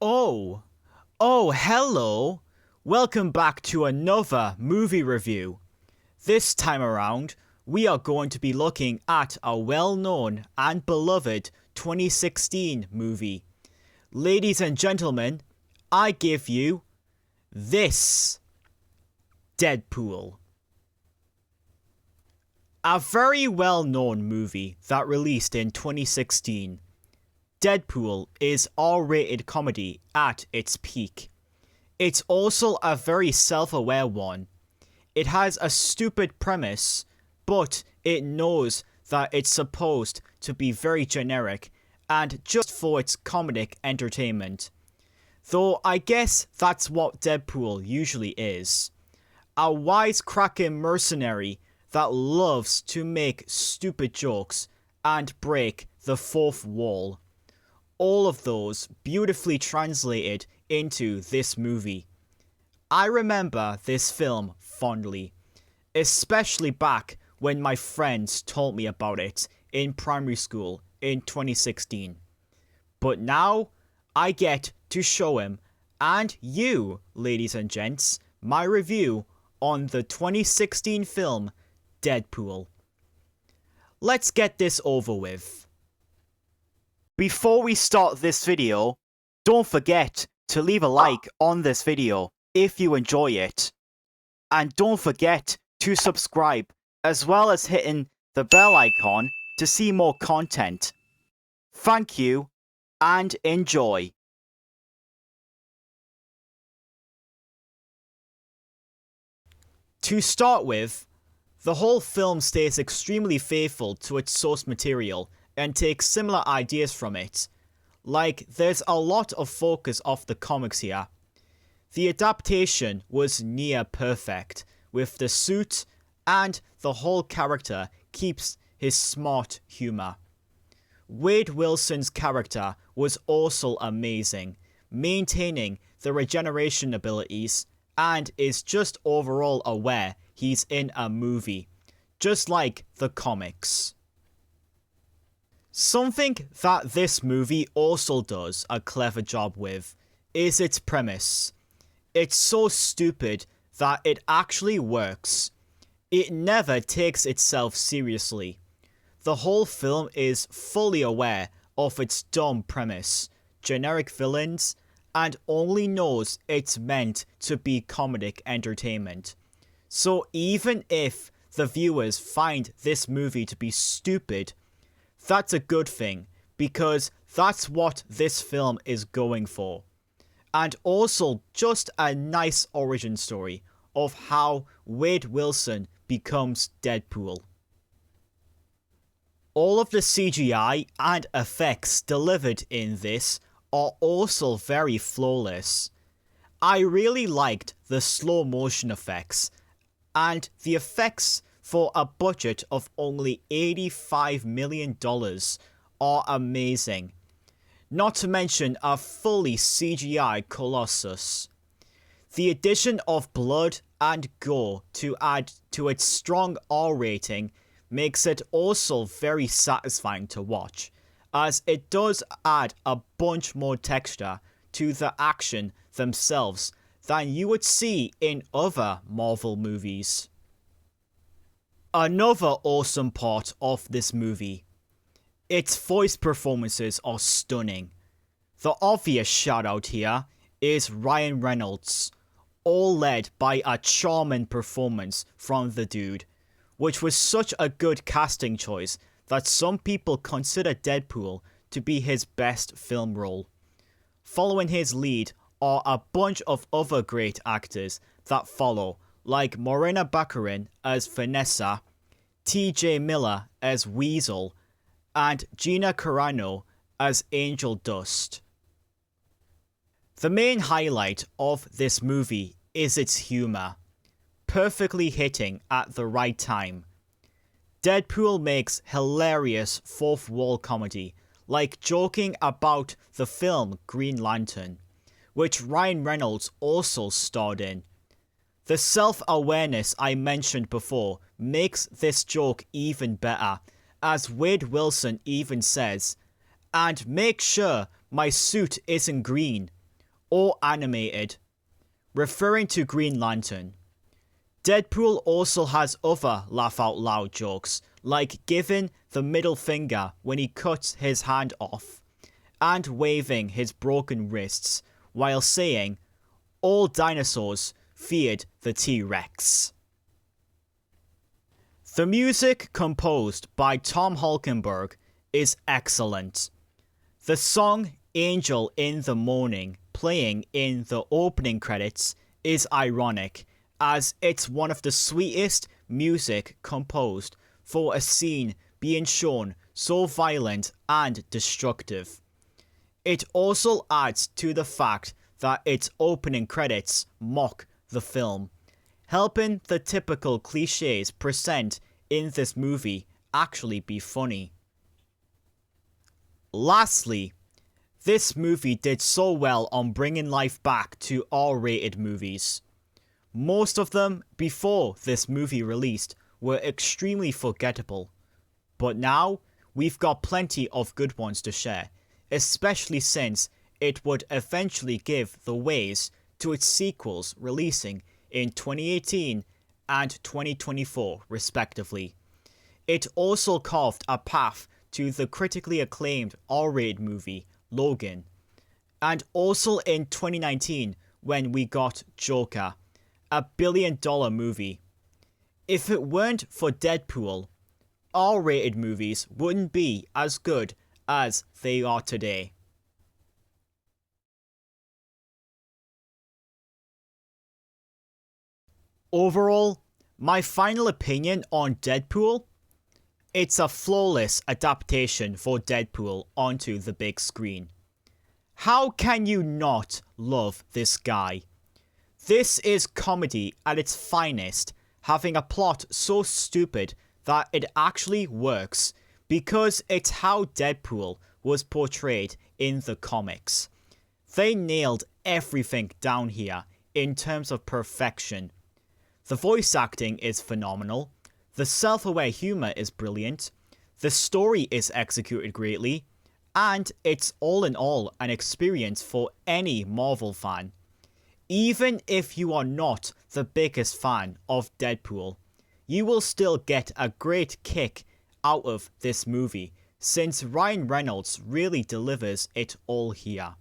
Oh, hello. Welcome back to another movie review. This time around, we are going to be looking at a well-known and beloved 2016 movie. Ladies and gentlemen, I give you this Deadpool. A very well-known movie that released in 2016. Deadpool is R-rated comedy at its peak. It's also a very self-aware one. It has a stupid premise, but it knows that it's supposed to be very generic and just for its comedic entertainment. Though I guess that's what Deadpool usually is. A wisecracking mercenary that loves to make stupid jokes and break the fourth wall. All of those beautifully translated into this movie. I remember this film fondly, especially back when my friends told me about it in primary school in 2016. But now, I get to show him, and you, ladies and gents, my review on the 2016 film Deadpool. Let's get this over with. Before we start this video, don't forget to leave a like on this video if you enjoy it. And don't forget to subscribe as well as hitting the bell icon to see more content. Thank you and enjoy. To start with, the whole film stays extremely faithful to its source material and takes similar ideas from it. Like, there's a lot of focus off the comics here. The adaptation was near perfect, with the suit and the whole character keeps his smart humour. Wade Wilson's character was also amazing, maintaining the regeneration abilities and is just overall aware he's in a movie, just like the comics. Something that this movie also does a clever job with is its premise. It's so stupid that it actually works. It never takes itself seriously. The whole film is fully aware of its dumb premise, generic villains, and only knows it's meant to be comedic entertainment. So even if the viewers find this movie to be stupid, that's a good thing, because that's what this film is going for. And also just a nice origin story of how Wade Wilson becomes Deadpool. All of the CGI and effects delivered in this are also very flawless. I really liked the slow motion effects, and the effects for a budget of only $85 million are amazing. Not to mention a fully CGI Colossus. The addition of blood and gore to add to its strong R rating makes it also very satisfying to watch, as it does add a bunch more texture to the action themselves than you would see in other Marvel movies. Another awesome part of this movie. Its voice performances are stunning. The obvious shout out here is Ryan Reynolds, all led by a charming performance from the dude, which was such a good casting choice that some people consider Deadpool to be his best film role. Following his lead are a bunch of other great actors that follow, like Morena Baccarin as Vanessa, T.J. Miller as Weasel, and Gina Carano as Angel Dust. The main highlight of this movie is its humour, perfectly hitting at the right time. Deadpool makes hilarious fourth wall comedy, like joking about the film Green Lantern, which Ryan Reynolds also starred in. The self-awareness I mentioned before makes this joke even better, as Wade Wilson even says, "And make sure my suit isn't green," or animated, referring to Green Lantern. Deadpool also has other laugh-out-loud jokes, like giving the middle finger when he cuts his hand off, and waving his broken wrists while saying, "All dinosaurs feared the T-Rex." The music composed by Tom Hulkenberg is excellent. The song Angel in the Morning playing in the opening credits is ironic, as it's one of the sweetest music composed for a scene being shown so violent and destructive. It also adds to the fact that its opening credits mock the film, helping the typical cliches present in this movie actually be funny. Lastly, this movie did so well on bringing life back to R-rated movies. Most of them before this movie released were extremely forgettable, but now we've got plenty of good ones to share, especially since it would eventually give the ways to its sequels releasing in 2018 and 2024 respectively. It also carved a path to the critically acclaimed R-rated movie Logan, and also in 2019 when we got Joker, a billion-dollar movie. If it weren't for Deadpool, R-rated movies wouldn't be as good as they are today. Overall, my final opinion on Deadpool? It's a flawless adaptation for Deadpool onto the big screen. How can you not love this guy? This is comedy at its finest, having a plot so stupid that it actually works, because it's how Deadpool was portrayed in the comics. They nailed everything down here in terms of perfection. The voice acting is phenomenal, the self-aware humour is brilliant, the story is executed greatly, and it's all in all an experience for any Marvel fan. Even if you are not the biggest fan of Deadpool, you will still get a great kick out of this movie, since Ryan Reynolds really delivers it all here.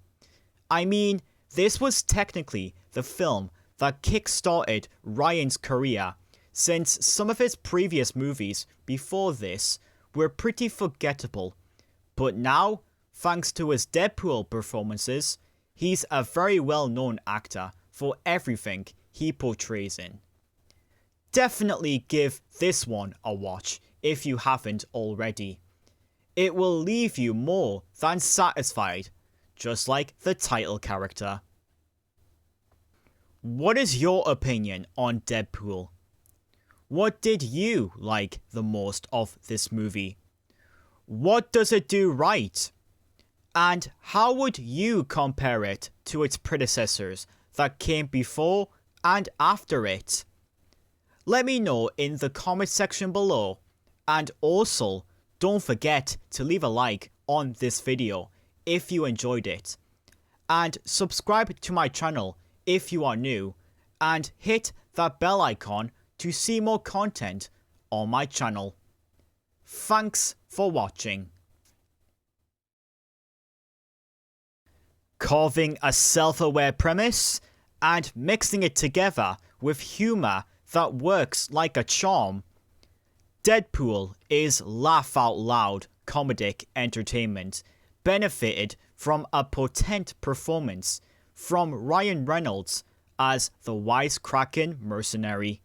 I mean, this was technically the film that kick-started Ryan's career, since some of his previous movies before this were pretty forgettable, but now, thanks to his Deadpool performances, he's a very well-known actor for everything he portrays in. Definitely give this one a watch if you haven't already. It will leave you more than satisfied, just like the title character. What is your opinion on Deadpool? What did you like the most of this movie? What does it do right? And how would you compare it to its predecessors that came before and after it? Let me know in the comment section below, and also don't forget to leave a like on this video if you enjoyed it, and subscribe to my channel if you are new, and hit that bell icon to see more content on my channel. Thanks for watching. Carving a self-aware premise and mixing it together with humour that works like a charm, Deadpool is laugh-out-loud comedic entertainment, benefited from a potent performance from Ryan Reynolds as the wisecracking mercenary.